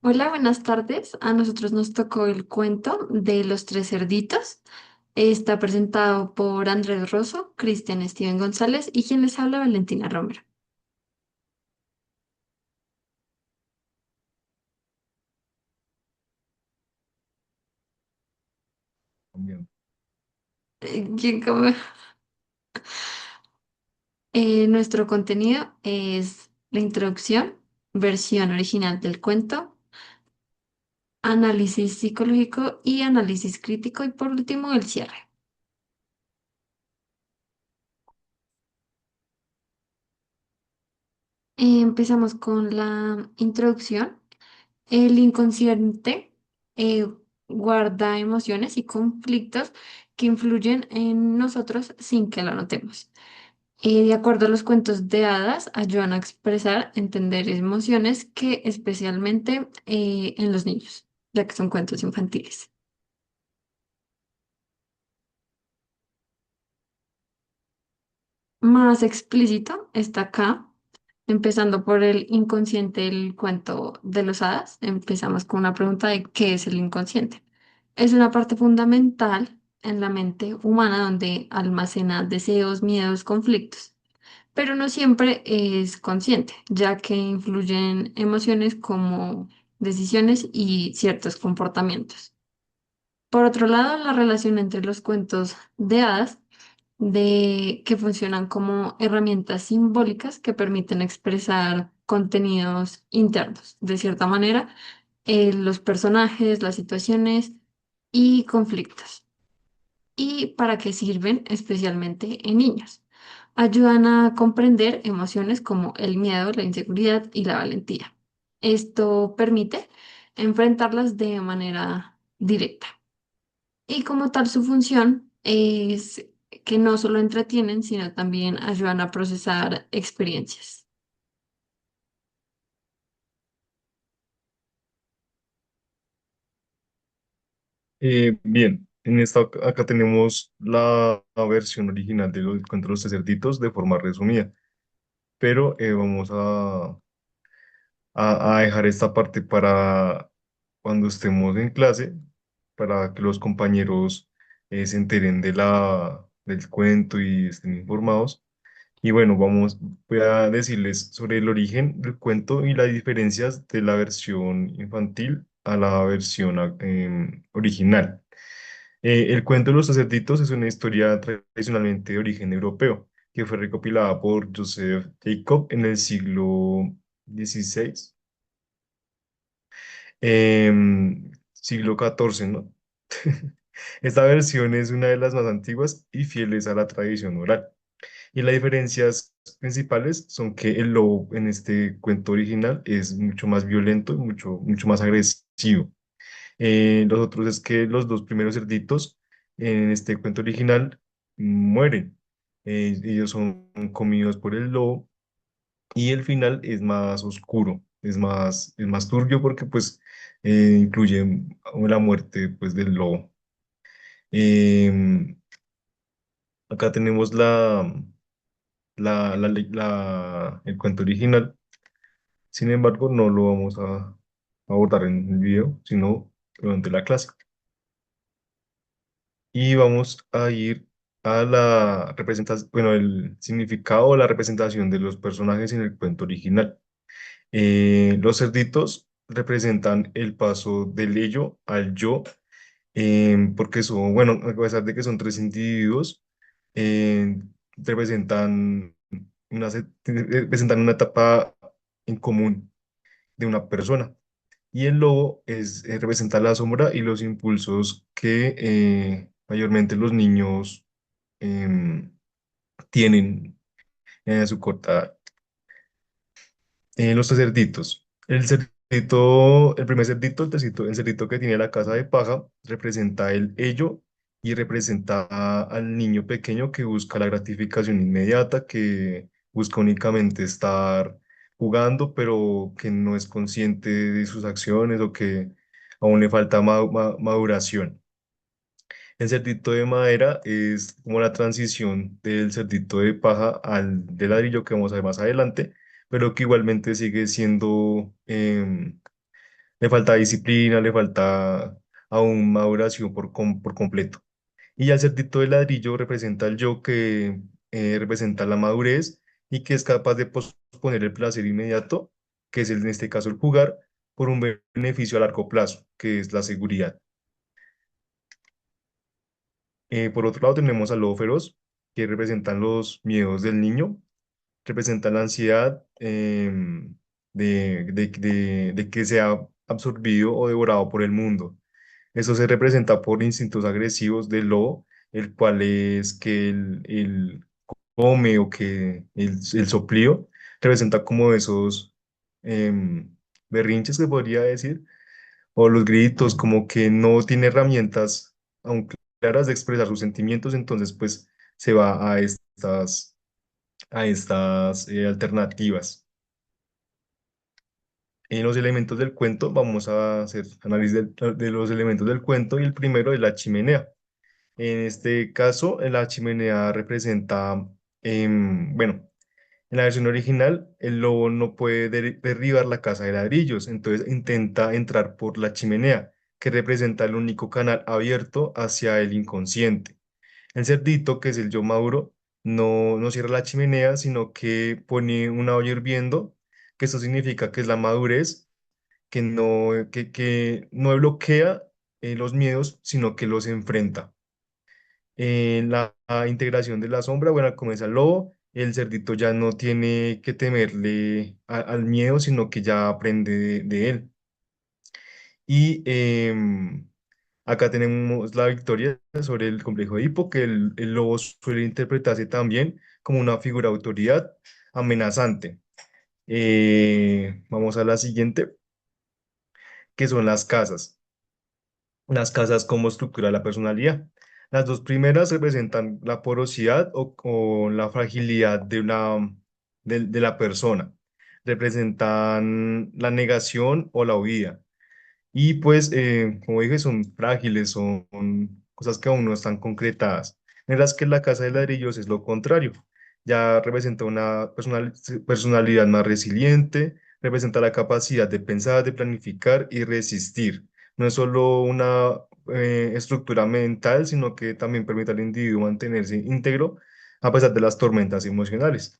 Hola, buenas tardes. A nosotros nos tocó el cuento de los tres cerditos. Está presentado por Andrés Rosso, Cristian Steven González y quien les habla, Valentina Romero. También. ¿Quién nuestro contenido es la introducción, versión original del cuento, análisis psicológico y análisis crítico y por último el cierre. Empezamos con la introducción. El inconsciente eh, guarda emociones y conflictos que influyen en nosotros sin que lo notemos. De acuerdo a los cuentos de hadas, ayudan a expresar, entender emociones que especialmente en los niños, ya que son cuentos infantiles. Más explícito está acá, empezando por el inconsciente del cuento de los hadas. Empezamos con una pregunta de ¿qué es el inconsciente? Es una parte fundamental en la mente humana donde almacena deseos, miedos, conflictos, pero no siempre es consciente, ya que influyen emociones como decisiones y ciertos comportamientos. Por otro lado, la relación entre los cuentos de hadas de que funcionan como herramientas simbólicas que permiten expresar contenidos internos. De cierta manera, los personajes, las situaciones y conflictos. ¿Y para qué sirven especialmente en niños? Ayudan a comprender emociones como el miedo, la inseguridad y la valentía. Esto permite enfrentarlas de manera directa. Y como tal, su función es que no solo entretienen, sino también ayudan a procesar experiencias. Bien, acá tenemos la versión original de los cuentos de los tres cerditos de forma resumida, pero vamos a dejar esta parte para cuando estemos en clase, para que los compañeros se enteren del cuento y estén informados. Y bueno, voy a decirles sobre el origen del cuento y las diferencias de la versión infantil a la versión original. El cuento de los sacerditos es una historia tradicionalmente de origen europeo, que fue recopilada por Joseph Jacob en el siglo XVI, siglo XIV, ¿no? Esta versión es una de las más antiguas y fieles a la tradición oral. Y las diferencias principales son que el lobo en este cuento original es mucho más violento y mucho más agresivo. Los otros es que los dos primeros cerditos en este cuento original mueren. Ellos son comidos por el lobo y el final es más oscuro, es más turbio porque pues incluye la muerte pues del lobo. Em, Acá tenemos el cuento original. Sin embargo, no lo vamos a abordar en el video, sino durante la clase. Y vamos a ir a la representación, bueno, el significado o la representación de los personajes en el cuento original. Los cerditos representan el paso del ello al yo, porque son, bueno, a pesar de que son tres individuos, eh, representan representan una etapa en común de una persona. Y el lobo representa la sombra y los impulsos que mayormente los niños em, tienen en su corta edad. Los tres cerditos. El primer cerdito, el cerdito que tiene la casa de paja, representa el ello y representa al niño pequeño que busca la gratificación inmediata, que busca únicamente estar jugando, pero que no es consciente de sus acciones o que aún le falta maduración. El cerdito de madera es como la transición del cerdito de paja al de ladrillo que vamos a ver más adelante, pero que igualmente sigue siendo le falta disciplina, le falta aún maduración por completo. Y ya el cerdito de ladrillo representa el yo que representa la madurez y que es capaz de posponer el placer inmediato, que es en este caso el jugar, por un beneficio a largo plazo, que es la seguridad. Por otro lado tenemos al lobo feroz, que representan los miedos del niño, representan la ansiedad de que sea absorbido o devorado por el mundo. Eso se representa por instintos agresivos del lobo, el cual es que el come o que el soplío representa como esos em, berrinches que podría decir, o los gritos, como que no tiene herramientas aún claras de expresar sus sentimientos, entonces pues se va a estas alternativas. En los elementos del cuento vamos a hacer análisis de los elementos del cuento y el primero es la chimenea. En este caso, la chimenea representa, bueno, en la versión original, el lobo no puede derribar la casa de ladrillos, entonces intenta entrar por la chimenea, que representa el único canal abierto hacia el inconsciente. El cerdito, que es el yo Mauro, no cierra la chimenea, sino que pone una olla hirviendo, que eso significa que es la madurez, que no bloquea los miedos, sino que los enfrenta. La integración de la sombra, bueno, comienza el lobo, el cerdito ya no tiene que temerle al miedo, sino que ya aprende de él. Y acá tenemos la victoria sobre el complejo de Edipo, que el lobo suele interpretarse también como una figura de autoridad amenazante. Vamos a la siguiente, que son las casas. Las casas como estructura de la personalidad. Las dos primeras representan la porosidad o la fragilidad de la persona. Representan la negación o la huida. Y pues, como dije, son frágiles, son cosas que aún no están concretadas. Mientras que la casa de ladrillos es lo contrario. Ya representa una personalidad más resiliente, representa la capacidad de pensar, de planificar y resistir. No es solo una estructura mental, sino que también permite al individuo mantenerse íntegro a pesar de las tormentas emocionales.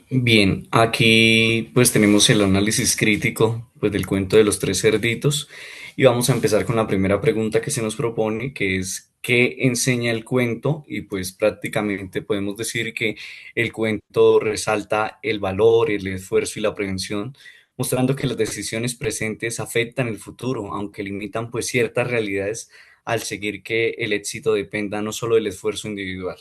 Bien, aquí pues tenemos el análisis crítico pues del cuento de los tres cerditos y vamos a empezar con la primera pregunta que se nos propone, que es ¿qué enseña el cuento? Y pues prácticamente podemos decir que el cuento resalta el valor, el esfuerzo y la prevención, mostrando que las decisiones presentes afectan el futuro, aunque limitan pues ciertas realidades al seguir que el éxito dependa no solo del esfuerzo individual.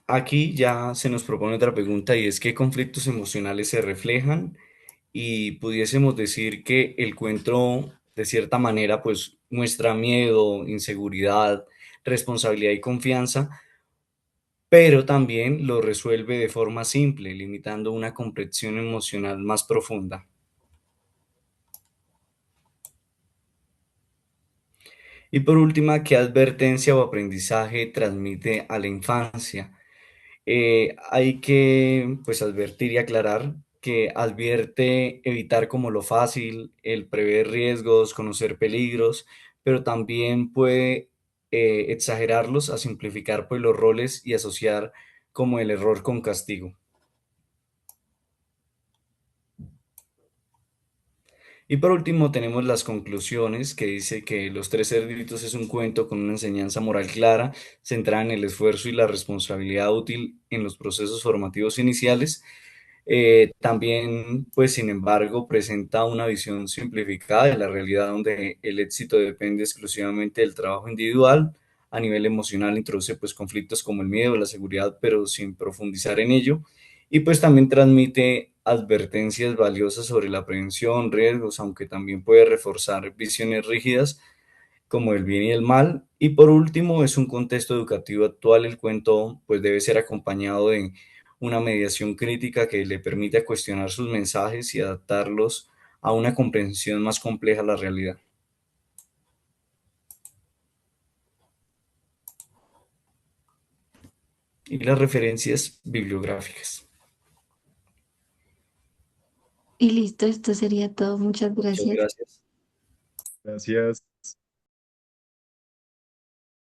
Aquí ya se nos propone otra pregunta y es ¿qué conflictos emocionales se reflejan? Y pudiésemos decir que el cuento de cierta manera pues muestra miedo, inseguridad, responsabilidad y confianza, pero también lo resuelve de forma simple, limitando una comprensión emocional más profunda. Y por última, ¿qué advertencia o aprendizaje transmite a la infancia? Hay que pues advertir y aclarar que advierte evitar como lo fácil, el prever riesgos, conocer peligros, pero también puede exagerarlos a simplificar pues los roles y asociar como el error con castigo. Y por último tenemos las conclusiones que dice que Los Tres Cerditos es un cuento con una enseñanza moral clara, centrada en el esfuerzo y la responsabilidad útil en los procesos formativos iniciales. También, pues, sin embargo, presenta una visión simplificada de la realidad donde el éxito depende exclusivamente del trabajo individual. A nivel emocional introduce pues conflictos como el miedo, la seguridad, pero sin profundizar en ello. Y pues también transmite advertencias valiosas sobre la prevención, riesgos, aunque también puede reforzar visiones rígidas como el bien y el mal. Y por último, es un contexto educativo actual. El cuento pues debe ser acompañado de una mediación crítica que le permita cuestionar sus mensajes y adaptarlos a una comprensión más compleja de la realidad. y las referencias bibliográficas. Y listo, esto sería todo. Muchas Muchas gracias. gracias. Gracias.